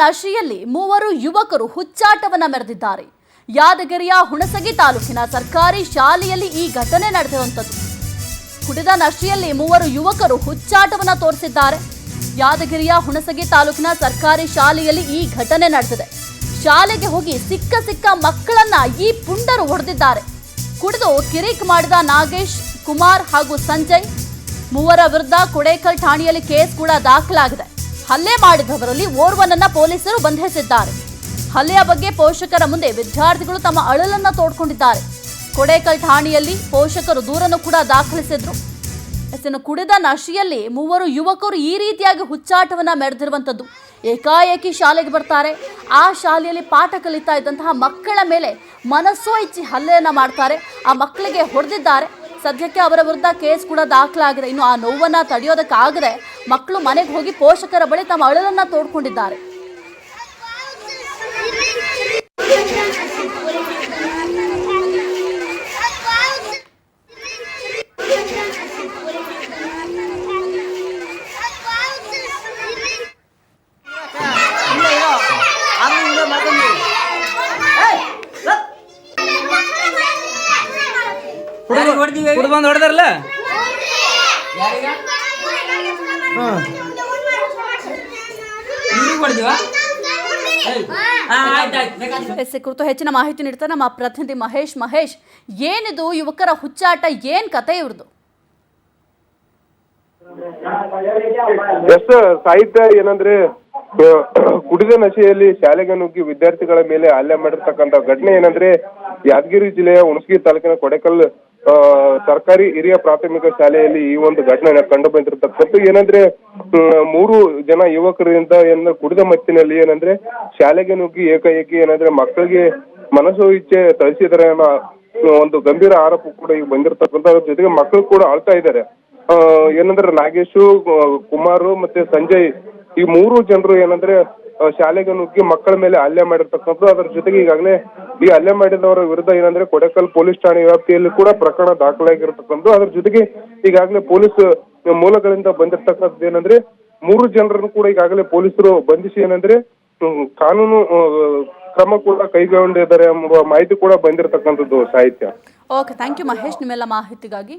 ನಶೆಯಲ್ಲಿ ಮೂವರು ಯುವಕರು ಹುಚ್ಚಾಟವನ್ನ ಮೆರೆದಿದ್ದಾರೆ. ಯಾದಗಿರಿಯ ಹುಣಸಗಿ ತಾಲೂಕಿನ ಸರ್ಕಾರಿ ಶಾಲೆಯಲ್ಲಿ ಈ ಘಟನೆ ನಡೆದಿರುವಂಥದ್ದು. ಕುಡಿದ ನಶೆಯಲ್ಲಿ ಮೂವರು ಯುವಕರು ಹುಚ್ಚಾಟವನ್ನ ತೋರಿಸಿದ್ದಾರೆ. ಯಾದಗಿರಿಯ ಹುಣಸಗಿ ತಾಲೂಕಿನ ಸರ್ಕಾರಿ ಶಾಲೆಯಲ್ಲಿ ಈ ಘಟನೆ ನಡೆದಿದೆ. ಶಾಲೆಗೆ ಹೋಗಿ ಸಿಕ್ಕ ಮಕ್ಕಳನ್ನ ಈ ಪುಂಡರು ಹೊಡೆದಿದ್ದಾರೆ. ಕುಡಿದು ಕಿರಿಕ್ ಮಾಡಿದ ನಾಗೇಶ್, ಕುಮಾರ್ ಹಾಗೂ ಸಂಜಯ್ ಮೂವರ ವಿರುದ್ಧ ಕೊಡೇಕಲ್ ಠಾಣೆಯಲ್ಲಿ ಕೇಸ್ ಕೂಡ ದಾಖಲಾಗಿದೆ. ಹಲ್ಲೆ ಮಾಡಿದವರಲ್ಲಿ ಓರ್ವನನ್ನ ಪೊಲೀಸರು ಬಂಧಿಸಿದ್ದಾರೆ. ಹಲ್ಲೆಯ ಬಗ್ಗೆ ಪೋಷಕರ ಮುಂದೆ ವಿದ್ಯಾರ್ಥಿಗಳು ತಮ್ಮ ಅಳಲನ್ನ ತೋಡ್ಕೊಂಡಿದ್ದಾರೆ. ಕೊಡೇಕಲ್ ಠಾಣೆಯಲ್ಲಿ ಪೋಷಕರು ದೂರನ್ನು ಕೂಡ ದಾಖಲಿಸಿದ್ರು. ಕುಡಿದ ನಶೆಯಲ್ಲಿ ಮೂವರು ಯುವಕರು ಈ ರೀತಿಯಾಗಿ ಹುಚ್ಚಾಟವನ್ನ ಮೆರೆದಿರುವಂಥದ್ದು. ಏಕಾಏಕಿ ಶಾಲೆಗೆ ಬರ್ತಾರೆ. ಆ ಶಾಲೆಯಲ್ಲಿ ಪಾಠ ಕಲಿತಾ ಇದ್ದಂತಹ ಮಕ್ಕಳ ಮೇಲೆ ಮನಸ್ಸೋ ಇಚ್ಚಿ ಹಲ್ಲೆಯನ್ನ ಮಾಡ್ತಾರೆ. ಆ ಮಕ್ಕಳಿಗೆ ಹೊಡೆದಿದ್ದಾರೆ. ಸದ್ಯಕ್ಕೆ ಅವರ ವಿರುದ್ಧ ಕೇಸ್ ಕೂಡ ದಾಖಲಾಗಿದೆ. ಇನ್ನು ಆ ನೋವನ್ನ ತಡೆಯೋದಕ್ಕಾಗದೆ ಮಕ್ಕಳು ಮನೆಗೆ ಹೋಗಿ ಪೋಷಕರ ಬಳಿ ತಮ್ಮ ಅಳಲನ್ನ ತೋಡ್ಕೊಂಡಿದ್ದಾರೆ. ಹೊಡೆದಾರಲ್ಲ ಕುರಿತು ಹೆಚ್ಚಿನ ಮಾಹಿತಿ ನೀಡ್ತಾರೆ ನಮ್ಮ ಪ್ರತಿನಿಧಿ ಮಹೇಶ್. ಏನಿದು ಯುವಕರ ಹುಚ್ಚಾಟ? ಏನ್ ಕತೆ ಇವ್ರದ್ದು? ಸಾಹಿತ್ಯ ಏನಂದ್ರೆ, ಕುಡಿದ ನಶೆಯಲ್ಲಿ ಶಾಲೆಗೆ ನುಗ್ಗಿ ವಿದ್ಯಾರ್ಥಿಗಳ ಮೇಲೆ ಹಲ್ಲೆ ಮಾಡಿರ್ತಕ್ಕಂಥ ಘಟನೆ ಏನಂದ್ರೆ, ಯಾದಗಿರಿ ಜಿಲ್ಲೆಯ ಹುಣಸಗಿ ತಾಲೂಕಿನ ಕೊಡೇಕಲ್ ಸರ್ಕಾರಿ ಹಿರಿಯ ಪ್ರಾಥಮಿಕ ಶಾಲೆಯಲ್ಲಿ ಈ ಒಂದು ಘಟನೆ ಕಂಡು ಬಂದಿರತಕ್ಕಂಥ. ಏನಂದ್ರೆ, 3 ಜನ ಯುವಕರಿಂದ ಕುಡಿದ ಮತ್ತಿನಲ್ಲಿ ಏನಂದ್ರೆ ಶಾಲೆಗೆ ನುಗ್ಗಿ ಏಕಾಏಕಿ ಏನಂದ್ರೆ ಮಕ್ಕಳಿಗೆ ಮನಸ್ಸು ಇಚ್ಛೆ ತಳಿಸಿದರೆ ಅನ್ನೋ ಒಂದು ಗಂಭೀರ ಆರೋಪ ಕೂಡ ಈಗ ಬಂದಿರತಕ್ಕಂಥ. ಜೊತೆಗೆ ಮಕ್ಕಳು ಕೂಡ ಅಳ್ತಾ ಇದ್ದಾರೆ. ಏನಂದ್ರೆ ನಾಗೇಶು, ಕುಮಾರು ಮತ್ತೆ ಸಂಜಯ್ ಈ 3 ಜನರು ಏನಂದ್ರೆ ಶಾಲೆಗೆ ನುಗ್ಗಿ ಮಕ್ಕಳ ಮೇಲೆ ಹಲ್ಲೆ ಮಾಡಿರ್ತಕ್ಕಂಥದ್ದು. ಅದರ ಜೊತೆಗೆ ಈಗಾಗಲೇ ಈ ಹಲ್ಲೆ ಮಾಡಿದವರ ವಿರುದ್ಧ ಏನಂದ್ರೆ ಕೊಡೇಕಲ್ ಪೊಲೀಸ್ ಠಾಣೆ ವ್ಯಾಪ್ತಿಯಲ್ಲಿ ಕೂಡ ಪ್ರಕರಣ ದಾಖಲಾಗಿರ್ತಕ್ಕಂಥದ್ದು. ಅದರ ಜೊತೆಗೆ ಈಗಾಗಲೇ ಪೊಲೀಸ್ ಮೂಲಗಳಿಂದ ಬಂದಿರತಕ್ಕಂಥದ್ದು ಏನಂದ್ರೆ 3 ಜನರನ್ನು ಕೂಡ ಈಗಾಗಲೇ ಪೊಲೀಸರು ಬಂಧಿಸಿ ಏನಂದ್ರೆ ಕಾನೂನು ಕ್ರಮ ಕೂಡ ಕೈಗೊಂಡಿದ್ದಾರೆ ಎಂಬ ಮಾಹಿತಿ ಕೂಡ ಬಂದಿರತಕ್ಕಂಥದ್ದು. ಸಾಹಿತ್ಯ. ಓಕೆ, ಥ್ಯಾಂಕ್ ಯು ಮಹೇಶ್ ನಿಮ್ಮೆಲ್ಲ ಮಾಹಿತಿಗಾಗಿ.